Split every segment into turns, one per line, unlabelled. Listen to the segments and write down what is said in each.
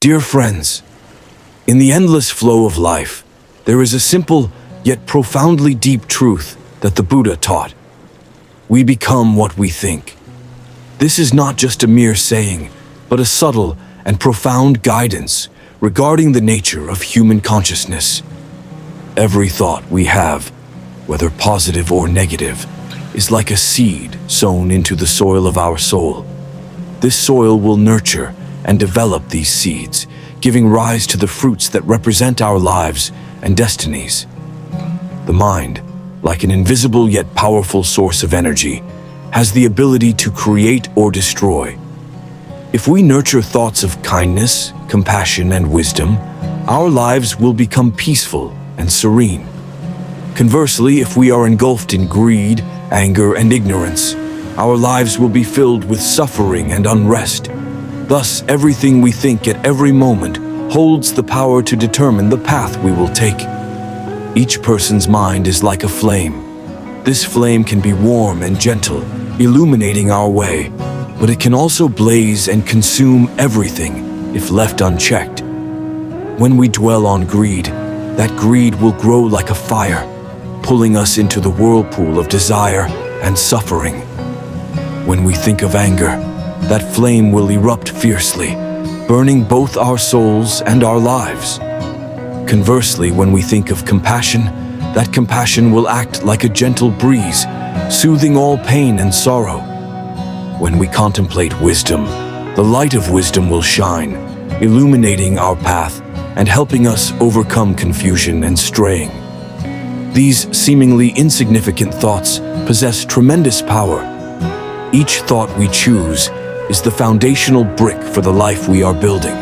Dear friends, in the endless flow of life, there is a simple yet profoundly deep truth that the Buddha taught. We become what we think. This is not just a mere saying, but a subtle and profound guidance regarding the nature of human consciousness. Every thought we have, whether positive or negative, is like a seed sown into the soil of our soul. This soil will nurture and develop these seeds, giving rise to the fruits that represent our lives and destinies. The mind, like an invisible yet powerful source of energy, has the ability to create or destroy. If we nurture thoughts of kindness, compassion, and wisdom, our lives will become peaceful and serene. Conversely, if we are engulfed in greed, anger, and ignorance, our lives will be filled with suffering and unrest. Thus, everything we think at every moment holds the power to determine the path we will take. Each person's mind is like a flame. This flame can be warm and gentle, illuminating our way, but it can also blaze and consume everything if left unchecked. When we dwell on greed, that greed will grow like a fire, pulling us into the whirlpool of desire and suffering. When we think of anger, that flame will erupt fiercely, burning both our souls and our lives. Conversely, when we think of compassion, that compassion will act like a gentle breeze, soothing all pain and sorrow. When we contemplate wisdom, the light of wisdom will shine, illuminating our path and helping us overcome confusion and straying. These seemingly insignificant thoughts possess tremendous power. Each thought we choose is the foundational brick for the life we are building.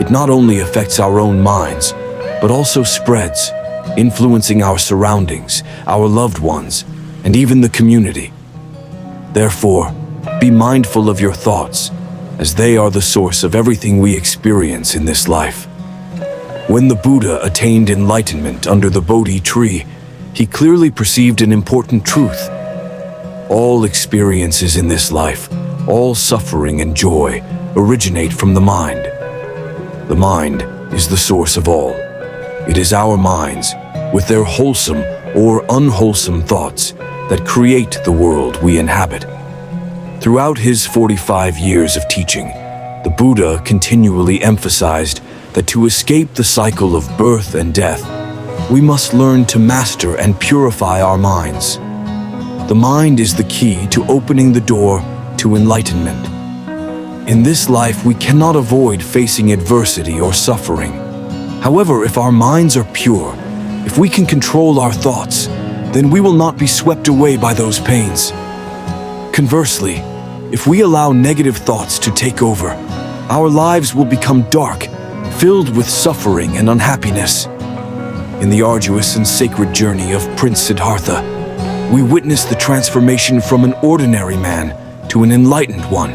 It not only affects our own minds, but also spreads, influencing our surroundings, our loved ones, and even the community. Therefore, be mindful of your thoughts, as they are the source of everything we experience in this life. When the Buddha attained enlightenment under the Bodhi tree, he clearly perceived an important truth. All experiences in this life, all suffering and joy, originate from the mind. The mind is the source of all. It is our minds, with their wholesome or unwholesome thoughts, that create the world we inhabit. Throughout his 45 years of teaching, the Buddha continually emphasized that to escape the cycle of birth and death, we must learn to master and purify our minds. The mind is the key to opening the door to enlightenment. In this life, we cannot avoid facing adversity or suffering. However, if our minds are pure, if we can control our thoughts, then we will not be swept away by those pains. Conversely, if we allow negative thoughts to take over, our lives will become dark, filled with suffering and unhappiness. In the arduous and sacred journey of Prince Siddhartha, we witness the transformation from an ordinary man to an enlightened one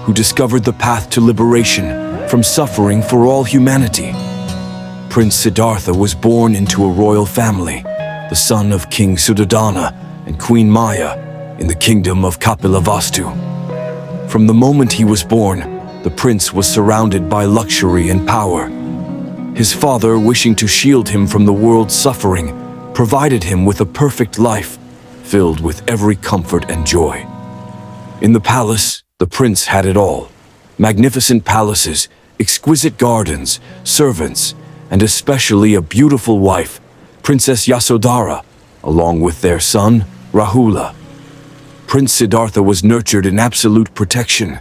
who discovered the path to liberation from suffering for all humanity. Prince Siddhartha was born into a royal family, the son of King Suddhodana and Queen Maya in the kingdom of Kapilavastu. From the moment he was born, the prince was surrounded by luxury and power. His father, wishing to shield him from the world's suffering, provided him with a perfect life, filled with every comfort and joy. In the palace, the prince had it all: magnificent palaces, exquisite gardens, servants, and especially a beautiful wife, Princess Yasodhara, along with their son, Rahula. Prince Siddhartha was nurtured in absolute protection.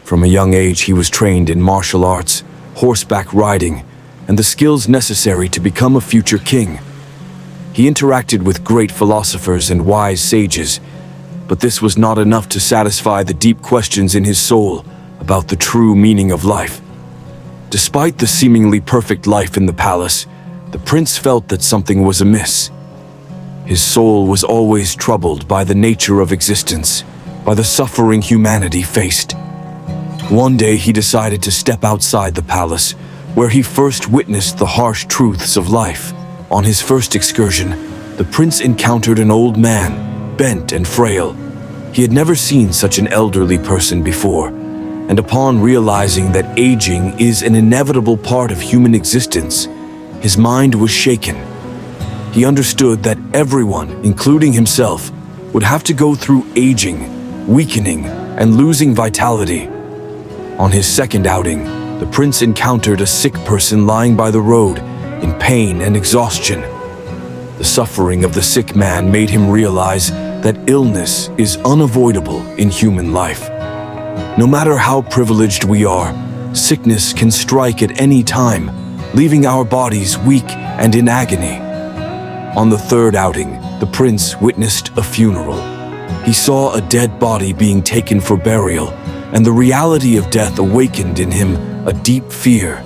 From a young age, he was trained in martial arts, horseback riding, and the skills necessary to become a future king. He interacted with great philosophers and wise sages, but this was not enough to satisfy the deep questions in his soul about the true meaning of life. Despite the seemingly perfect life in the palace, the prince felt that something was amiss. His soul was always troubled by the nature of existence, by the suffering humanity faced. One day he decided to step outside the palace, where he first witnessed the harsh truths of life. On his first excursion, the prince encountered an old man, bent and frail. He had never seen such an elderly person before, and upon realizing that aging is an inevitable part of human existence, his mind was shaken. He understood that everyone, including himself, would have to go through aging, weakening, and losing vitality. On his second outing, the prince encountered a sick person lying by the road, in pain and exhaustion. The suffering of the sick man made him realize that illness is unavoidable in human life. No matter how privileged we are, sickness can strike at any time, leaving our bodies weak and in agony. On the third outing, the prince witnessed a funeral. He saw a dead body being taken for burial, and the reality of death awakened in him a deep fear.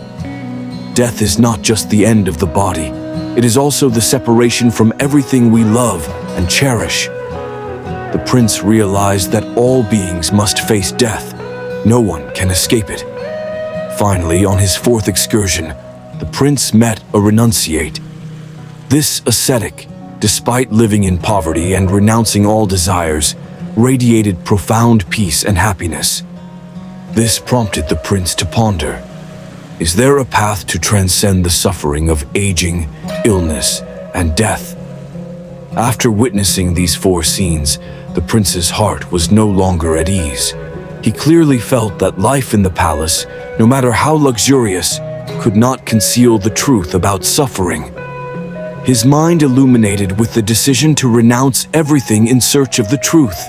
Death is not just the end of the body, it is also the separation from everything we love and cherish. The prince realized that all beings must face death. No one can escape it. Finally, on his fourth excursion, the prince met a renunciate. This ascetic, despite living in poverty and renouncing all desires, radiated profound peace and happiness. This prompted the prince to ponder, is there a path to transcend the suffering of aging, illness, and death? After witnessing these four scenes, the prince's heart was no longer at ease. He clearly felt that life in the palace, no matter how luxurious, could not conceal the truth about suffering. His mind illuminated with the decision to renounce everything in search of the truth.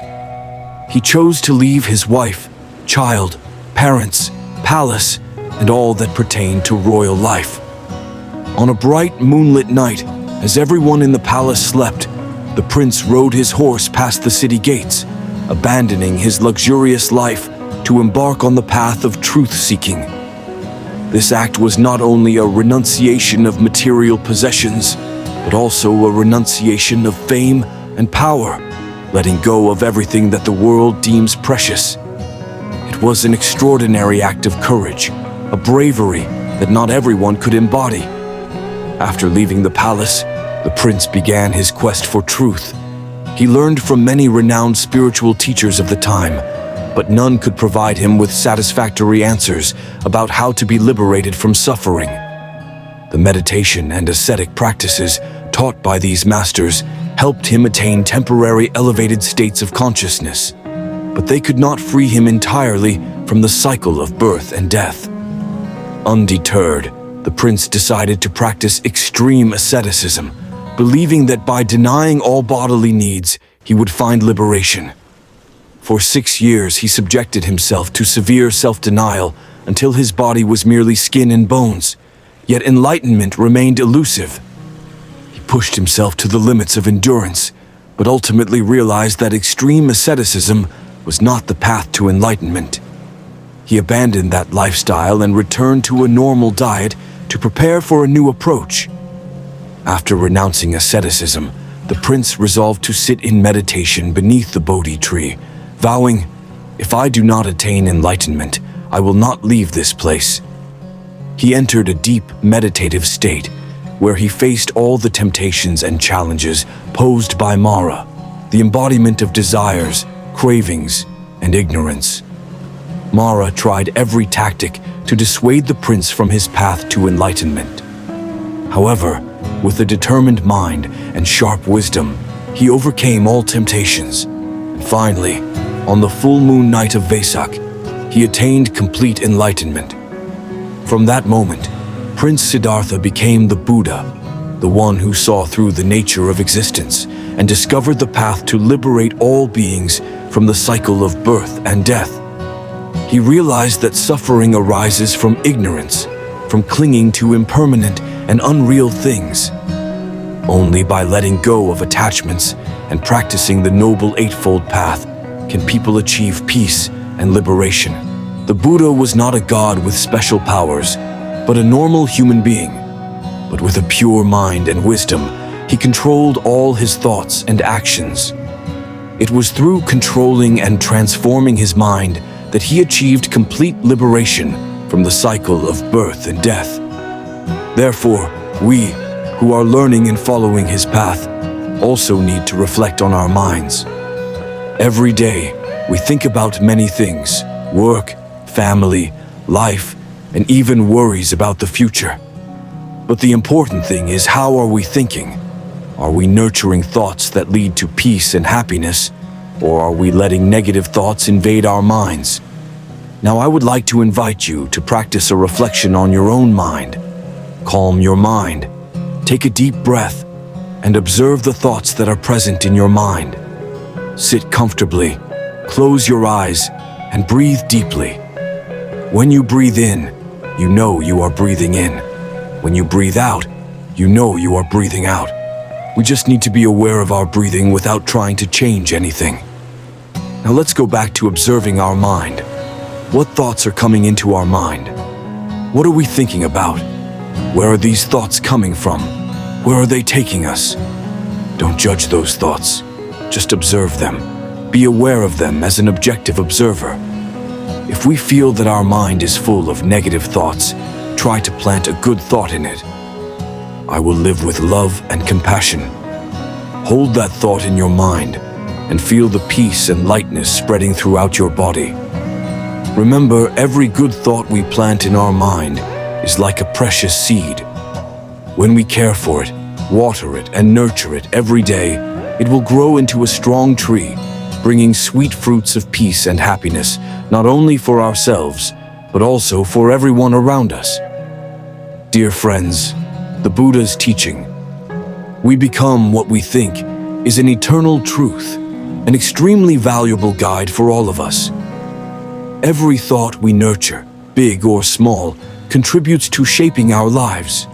He chose to leave his wife, child, parents, palace, and all that pertained to royal life. On a bright moonlit night, as everyone in the palace slept, the prince rode his horse past the city gates, abandoning his luxurious life to embark on the path of truth-seeking. This act was not only a renunciation of material possessions, but also a renunciation of fame and power, letting go of everything that the world deems precious. It was an extraordinary act of courage, a bravery that not everyone could embody. After leaving the palace, the prince began his quest for truth. He learned from many renowned spiritual teachers of the time, but none could provide him with satisfactory answers about how to be liberated from suffering. The meditation and ascetic practices taught by these masters helped him attain temporary elevated states of consciousness, but they could not free him entirely from the cycle of birth and death. Undeterred, the prince decided to practice extreme asceticism, believing that by denying all bodily needs, he would find liberation. For 6 years, he subjected himself to severe self-denial until his body was merely skin and bones, yet enlightenment remained elusive. He pushed himself to the limits of endurance, but ultimately realized that extreme asceticism was not the path to enlightenment. He abandoned that lifestyle and returned to a normal diet to prepare for a new approach. After renouncing asceticism, the prince resolved to sit in meditation beneath the Bodhi tree, vowing, "If I do not attain enlightenment, I will not leave this place." He entered a deep meditative state, where he faced all the temptations and challenges posed by Mara, the embodiment of desires, cravings, and ignorance. Mara tried every tactic to dissuade the prince from his path to enlightenment. However, with a determined mind and sharp wisdom, he overcame all temptations. And finally, on the full moon night of Vesak, he attained complete enlightenment. From that moment, Prince Siddhartha became the Buddha, the one who saw through the nature of existence and discovered the path to liberate all beings from the cycle of birth and death. He realized that suffering arises from ignorance, from clinging to impermanent and unreal things. Only by letting go of attachments and practicing the Noble Eightfold Path can people achieve peace and liberation. The Buddha was not a god with special powers, but a normal human being. But with a pure mind and wisdom, he controlled all his thoughts and actions. It was through controlling and transforming his mind that he achieved complete liberation from the cycle of birth and death. Therefore, we, who are learning and following his path, also need to reflect on our minds. Every day, we think about many things: work, family, life, and even worries about the future. But the important thing is, how are we thinking? Are we nurturing thoughts that lead to peace and happiness, or are we letting negative thoughts invade our minds? Now, I would like to invite you to practice a reflection on your own mind. Calm your mind, take a deep breath, and observe the thoughts that are present in your mind. Sit comfortably, close your eyes, and breathe deeply. When you breathe in, you know you are breathing in. When you breathe out, you know you are breathing out. We just need to be aware of our breathing without trying to change anything. Now let's go back to observing our mind. What thoughts are coming into our mind? What are we thinking about? Where are these thoughts coming from? Where are they taking us? Don't judge those thoughts. Just observe them. Be aware of them as an objective observer. If we feel that our mind is full of negative thoughts, try to plant a good thought in it. I will live with love and compassion. Hold that thought in your mind and feel the peace and lightness spreading throughout your body. Remember, every good thought we plant in our mind is like a precious seed. When we care for it, water it, and nurture it every day, it will grow into a strong tree, bringing sweet fruits of peace and happiness, not only for ourselves, but also for everyone around us. Dear friends, the Buddha's teaching, we become what we think, is an eternal truth, an extremely valuable guide for all of us. Every thought we nurture, big or small, contributes to shaping our lives.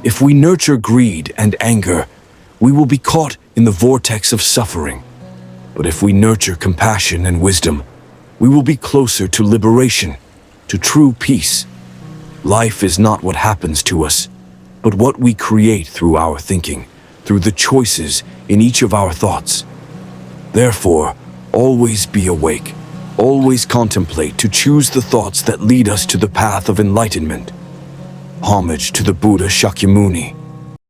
If we nurture greed and anger, we will be caught in the vortex of suffering. But if we nurture compassion and wisdom, we will be closer to liberation, to true peace. Life is not what happens to us, but what we create through our thinking, through the choices in each of our thoughts. Therefore, always be awake. Always contemplate to choose the thoughts that lead us to the path of enlightenment. Homage to the Buddha Shakyamuni.